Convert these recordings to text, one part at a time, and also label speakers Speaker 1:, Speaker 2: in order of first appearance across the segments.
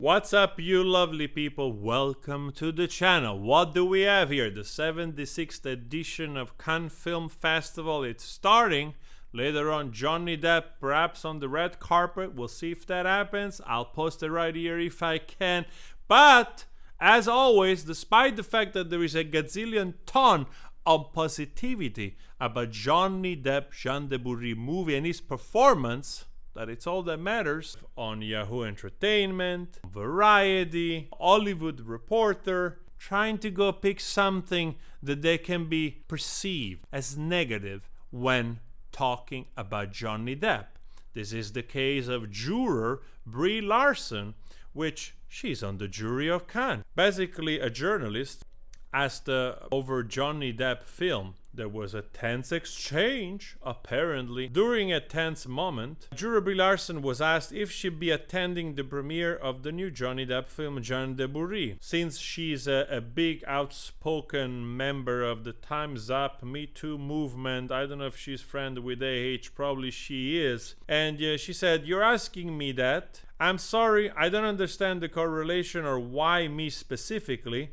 Speaker 1: What's up, you lovely people? Welcome to the channel. What do we have here? The 76th edition of Cannes Film Festival. It's starting. Later on, Johnny Depp, perhaps on the red carpet. We'll see if that happens. I'll post it right here if I can. But, as always, despite the fact that there is a gazillion ton of positivity about Johnny Depp, Jean de Bourry movie and his performance, that it's all that matters, on Yahoo Entertainment, Variety, Hollywood Reporter, trying to go pick something that they can be perceived as negative when talking about Johnny Depp. This is the case of Juror Brie Larson, which she's on the jury of Cannes. Basically, a journalist asked over Johnny Depp film. There was a tense exchange, apparently. During a tense moment, Juror Brie Larson was asked if she'd be attending the premiere of the new Johnny Depp film, Jean de Bourry. Since she's a big, outspoken member of the Time's Up, Me Too movement, I don't know if she's friends with AH, probably she is. And she said, "You're asking me that. I'm sorry, I don't understand the correlation or why me specifically."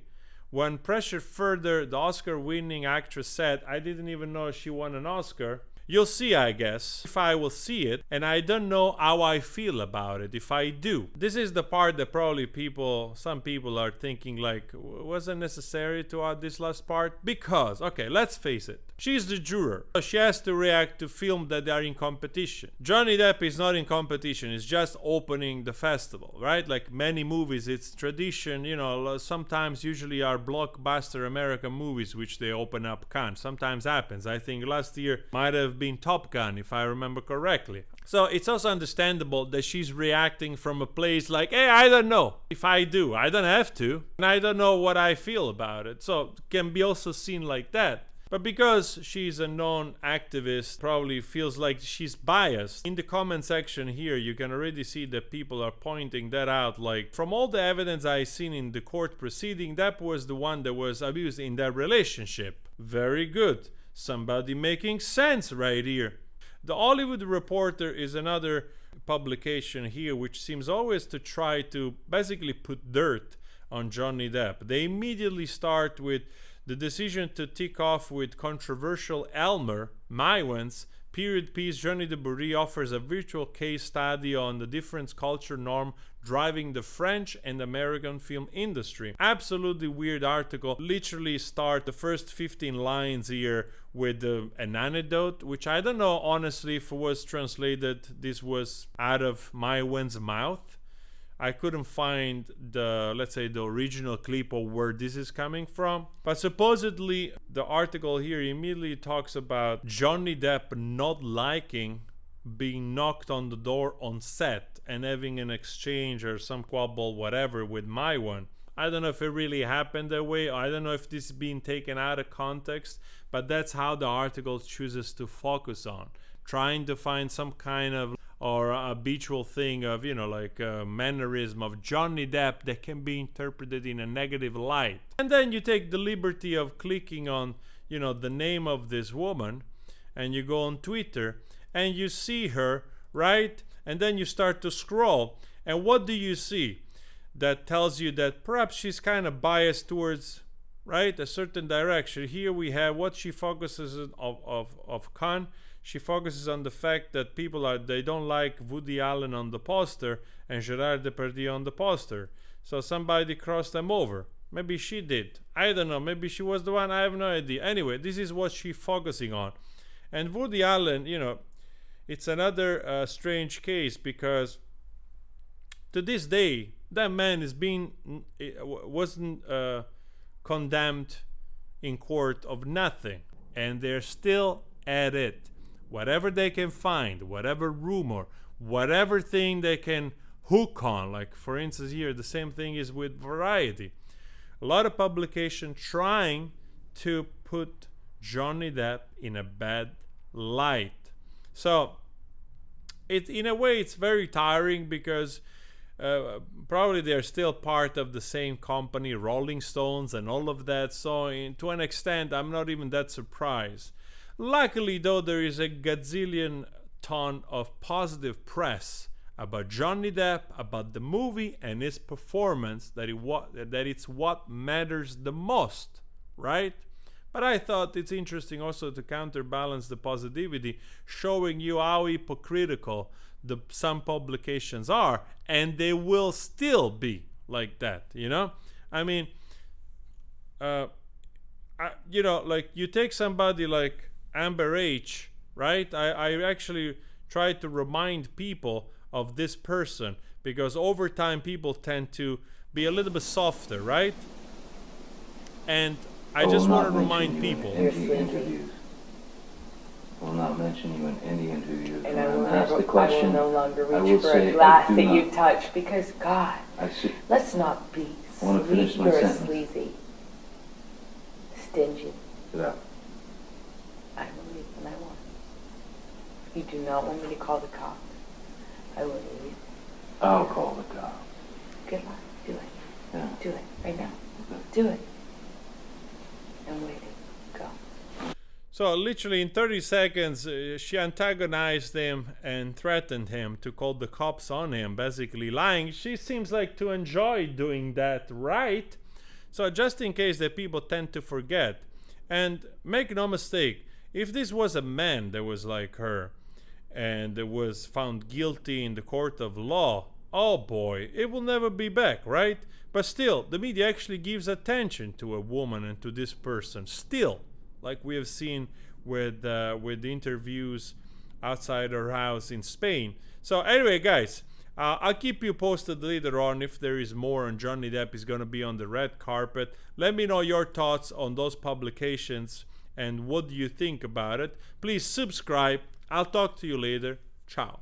Speaker 1: When pressured further, the Oscar-winning actress said, "I didn't even know she won an Oscar. You'll see, I guess, if I will see it, and I don't know how I feel about it if I do." This is the part that probably some people are thinking like, was it necessary to add this last part? Because, okay, let's face it, she's the juror. So she has to react to films that are in competition. Johnny Depp is not in competition, it's just opening the festival, right? Like many movies, it's tradition, sometimes usually are blockbuster American movies which they open up Cannes. Sometimes happens. I think last year might have been Top Gun, if I remember correctly. So it's also understandable that she's reacting from a place like, hey, I don't know if I do. I don't have to. And I don't know what I feel about it. So it can be also seen like that. But because she's a known activist, probably feels like she's biased. In the comment section here, you can already see that people are pointing that out. Like, from all the evidence I've seen in the court proceeding, Depp was the one that was abused in that relationship. Very good. Somebody making sense right here. The Hollywood Reporter is another publication here which seems always to try to basically put dirt on Johnny Depp. They immediately start with the decision to tick off with controversial Elmer Maiwen's period piece. Johnny de Bourry offers a virtual case study on the different culture norm driving the French and American film industry. Absolutely weird article. Literally start the first 15 lines here with an anecdote, which I don't know honestly if it was translated, this was out of Maiwen's mouth. I couldn't find the, let's say, the original clip of where this is coming from. But supposedly, the article here immediately talks about Johnny Depp not liking being knocked on the door on set and having an exchange or some squabble, whatever, with Maiwen. I don't know if it really happened that way. I don't know if this is being taken out of context, but that's how the article chooses to focus on. Trying to find some kind of or a habitual thing of, like a mannerism of Johnny Depp that can be interpreted in a negative light. And then you take the liberty of clicking on, the name of this woman, and you go on Twitter, and you see her, right? And then you start to scroll, and what do you see? That tells you that perhaps she's kind of biased towards, right, a certain direction. Here we have what she focuses on of Cannes. She focuses on the fact that they don't like Woody Allen on the poster and Gerard Depardieu on the poster. So somebody crossed them over. Maybe she did. I don't know. Maybe she was the one. I have no idea. Anyway, this is what she's focusing on. And Woody Allen, it's another strange case because to this day, that man wasn't condemned in court of nothing. And they're still at it. Whatever they can find, whatever rumor, whatever thing they can hook on, like for instance here, the same thing is with Variety. A lot of publication trying to put Johnny Depp in a bad light. So, in a way, it's very tiring because probably they're still part of the same company, Rolling Stones and all of that. So, to an extent, I'm not even that surprised. Luckily, though, there is a gazillion ton of positive press about Johnny Depp, about the movie and his performance, that it's what matters the most, right? But I thought it's interesting also to counterbalance the positivity, showing you how hypocritical some publications are, and they will still be like that, you know? I mean, you know, like you take somebody like Amber H, right? I actually try to remind people of this person, because over time people tend to be a little bit softer, right? And I just want to remind people.
Speaker 2: Interviews. I will not mention you in any interviews.
Speaker 3: And I will,
Speaker 2: ask the
Speaker 3: I will
Speaker 2: question,
Speaker 3: no longer
Speaker 2: I
Speaker 3: reach
Speaker 2: will
Speaker 3: for
Speaker 2: say
Speaker 3: a glass
Speaker 2: I do
Speaker 3: that you
Speaker 2: not.
Speaker 3: touch, because God, let's not be
Speaker 2: I want to finish my
Speaker 3: sleazy or
Speaker 2: sentence.
Speaker 3: sleazy, stingy.
Speaker 2: Yeah.
Speaker 3: I will leave when I want. If you do not want me to call the cops, I will leave.
Speaker 2: I'll call the cops.
Speaker 3: Good luck. Do it.
Speaker 2: Yeah.
Speaker 3: Do it right now.
Speaker 2: Okay.
Speaker 3: Do it. I'm waiting. Go.
Speaker 1: So literally in 30 seconds, she antagonized him and threatened him to call the cops on him, basically lying. She seems like to enjoy doing that, right? So just in case that people tend to forget, and make no mistake, if this was a man that was like her and that was found guilty in the court of law, oh boy, it will never be back, right? But still, the media actually gives attention to a woman and to this person still, like we have seen with interviews outside her house in Spain. So anyway, guys, I'll keep you posted later on if there is more on Johnny Depp is going to be on the red carpet. Let me know your thoughts on those publications and what do you think about it. Please subscribe. I'll talk to you later. Ciao.